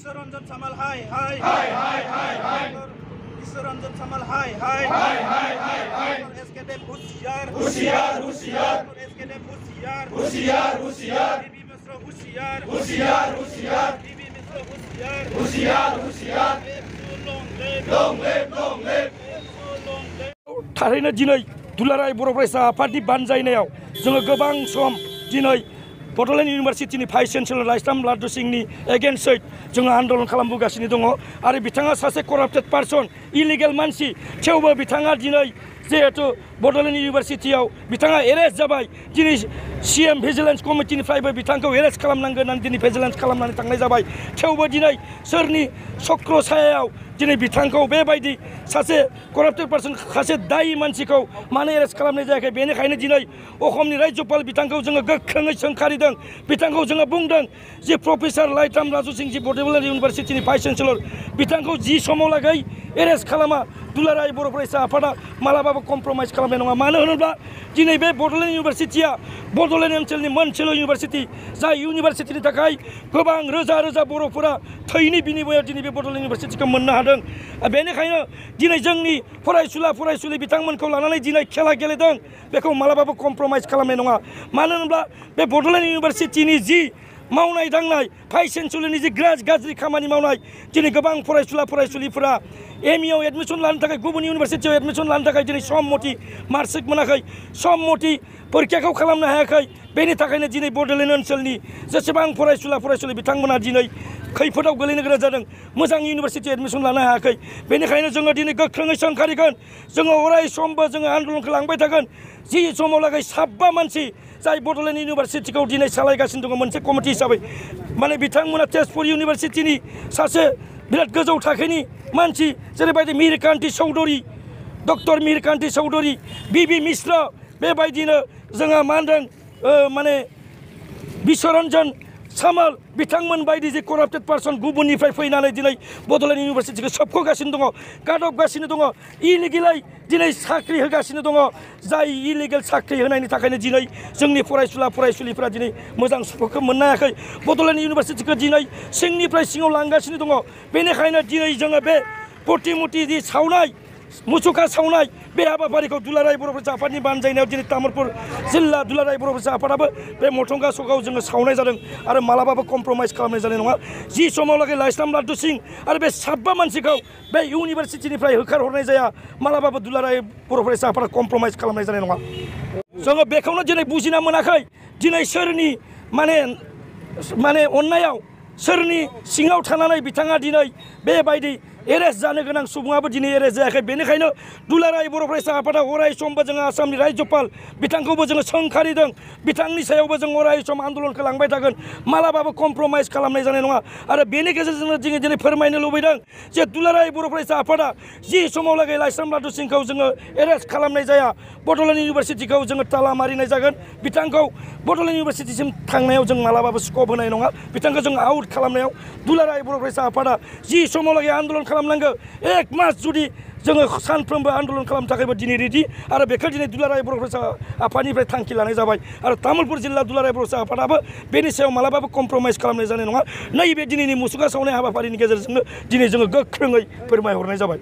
Iswaranjan Samal, hi, hi, hi, hi, hi, hi. Iswaranjan Samal, hi, hi, hi, hi, hi, hi. SKDF Hushiyar, Hushiyar, Hushiyar. SKDF Hushiyar, Hushiyar, Hushiyar. Bibi Misra Hushiyar, Hushiyar, Hushiyar. Bibi Misra Hushiyar, Hushiyar, Hushiyar. Long live, long live, long live. Long live. थारैनो दिनै दुलाराय बर' फरायसा आफादनि बानजायनायाव जोङो गोबां सम दिनै Bodoland इउनिभारसिटिनि vice chancellor Laishram लादु सिंहनि एगेन्स्टै जोङो आन्दलन खालामबोगासिनो दङ आरो बिथाङा सासे कराप्टेड पार्सन इलिगेल मानसि थेवबो बिथाङा दिनै जिहेतु बड'लेण्ड इउनिभारसिटियाव बिथाङा एरेस्ट जाबाय दिनै सीएम भिजिलेन्स कमिटिनिफ्रायबो बिथांखौ एरेस्ट खालामनांगोन होननानै दिनै भिजिलेन्स खालामनानै थांनाय जाबाय थेवबो दिनै सोरनि चक्र सायाव दिनै बिथांखौ बेबायदि सासे कराप्टेड पार्सन सासे दायि मानसिखौ मानो एरेस्ट खालामनाय जायाखै बेनिखायनो दिनै अखमनि रायजोपाल बिथांखौ जोङो गोख्रोङै सोंखारिदों बिथांखौ जोङो बुंदों जे प्रफेसर लाइस्राम लादु सिंह जी बड'लेण्ड इउनिभारसिटिनि भाइस चेन्सेलर बिथांखौ जि समाव लागै एरेस्ट खालामा दुलाराय बर' फरायसा आफादा मालाबाबो कमप्रमाइज खालामनाय नङा मानो होनोब्ला दिनै बे बड'लेण्ड इउनिभारसिटिया बड'लेण्ड ओनसोलनि मोनसेल' इउनिभारसिटि जाय इउनिभारसिटिनि थाखाय गोबां रोजा रोजा बर'फोरा थैनि बिनिमयाव दिनै बे बड'लेण्ड इउनिभारसिटिखौ मोननो हादों बेनिखायनो दिनै जोंनि फरायसुला बिथांमोनखौ लानानै दिनै खेला गेलेदों बेखौ मालाबाबो कमप्रमाइज खालामनाय नङा मानो होनोब्ला बे बड'लेण्ड इउनिभारसिटिनि जि मावनाय दांनाय भाइस चेन्सेलरनि जि गाज्रि खामानि मावनाय दिनै गोबां फरायसुलिफोरा एमइआव एडमिसन लानो थाखाय गुबुन इउनिभारसिटियाव एडमिसन लानो थाखाय दिनै सम मथि मार्कशीट मोनाखै सम मथि परिखाखौ खालामनो हायाखै बेनि थाखायनो दिनै बड'लेण्ड ओनसोलनि जेसेबां फरायसुला बिथांमोना दिनै खैफोदाव गोलैनो गोनां जादों मोजां इउनिभारसिटियाव एडमिसन लानो हायाखै बेनिखायनो जोङो दिनै गोख्रोङै सोंखारिगोन जोङो अराय समबो जोङो आन्दलनखौ लांबाय थागोन जि समाव लागै साबा मानसि जाय बड'लेण्ड इउनिभारसिटिखौ दिनै सालायगासिनो दङ मोनसे कमिटि हिसाबै माने बिथांमोना तेजपुर इउनिभारसिटिनि सासे बिराद गोजौ थाखोनि मानसि जेरैबायदि मिहिरकान्ति चौधुरी डक्टर मिहिरकान्ति चौधुरी बिबि मिश्र बेबायदिनो जोंहा मा होनदों माने बिश्वरन्जन सामाल बिथांमोन बायदि जे कराप्टेड पार्सन गुबुननिफ्राय फैनानै दिनै बड'लेण्ड इउनिभारसिटिखौ सोबख'गासिनो दङ गादबगासिनो दङ इलिगेलै दिनै साख्रि होगासिनो दङ जाय इलिगेल साख्रि होनायनि थाखायनो दिनै जोंनि फरायसुलिफोरा दिनै मोजां सुखुखौ मोननो हायाखै बड'लेण्ड इउनिभारसिटिखौ दिनै सिंनिफ्राय सिङाव लांगासिनो दङ बेनिखायनो दिनै जोङो बे प्रतिमुर्ति जि सावनाय मुसुखा सावनाय बे हाबाफारिखौ दुलाराय बर' फरायसा आफादनि बानजायनायाव दिनै तामुलपुर जिल्ला दुलाराय बर' फरायसा आफादाबो बे मथंगा सकआव जोङो सावनाय जादों आरो मालाबाबो कमप्रमाइज खालामनाय जानाय नङा जि समाव लागै लाइस्राम लादु सिंह आरो बे साबा मानसिखौ बे इउनिभारसिटिनिफ्राय होखारहरनाय जाया मालाबाबो दुलाराय बर' फरायसा आफादा कमप्रमाइज खालामनाय जानाय नङा जोङो बेखौनो दिनै बुजिना मोनाखै दिनै सोरनि माने अननायाव सोरनि सिङाव थानानै बिथाङा दिनै बेबायदि एरेस्ट जानो गोनां सुबुङाबो दिनै एरेस्ट जायाखै बेनिखायनो दुलाराय बर' फरायसा आफादा अराय समबो जोङो आसामनि रायजोपाल बिथांखौबो जोङो सोंखारिदों बिथांनि सायावबो जों अराय सम आन्दलनखौ लांबाय थागोन मालाबाबो कमप्रमाइज खालामनाय जानाय नङा आरो बेनि गेजेरजोंनो जोङो दिनै फोरमायनो लुबैदों जे दुलाराय बर' फरायसा आफादा जि समाव लागै लाइस्राम लादु सिंहखौ जोङो एरेस्ट खालामनाय जाया बड'लेण्ड इउनिभारसिटिखौ जोङो ताला मारिनाय जागोन बिथांखौ बड'लेण्ड इउनिभारसिटिसिम थांनायाव जों मालाबाबो स्कप होनाय नङा बिथांखौ जों आउट खालामनायाव दुलाराय बर' फरायसा आफादा जि समाव लागै आन्दलन खालामनांगौ 1 मास जुदि जोङो सानफ्रोमबो आन्दलन खालामनो थाखायबो दिनै रेडि आरो बेखौ दिनै दुलाराय बर' फरायसा आफादनिफ्राय थांखि लानाय जाबाय आरो तामुलपुर जिल्ला दुलाराय बर' फरायसा आफादाबो बेनि सायाव मालाबाबो कमप्रमाइज खालामनाय जानाय नङा नैबे दिनैनि मुसुखा सावनाय हाबाफारिनि गेजेरजोंनो दिनै जोङो गोख्रोङै फोरमायहरनाय जाबाय।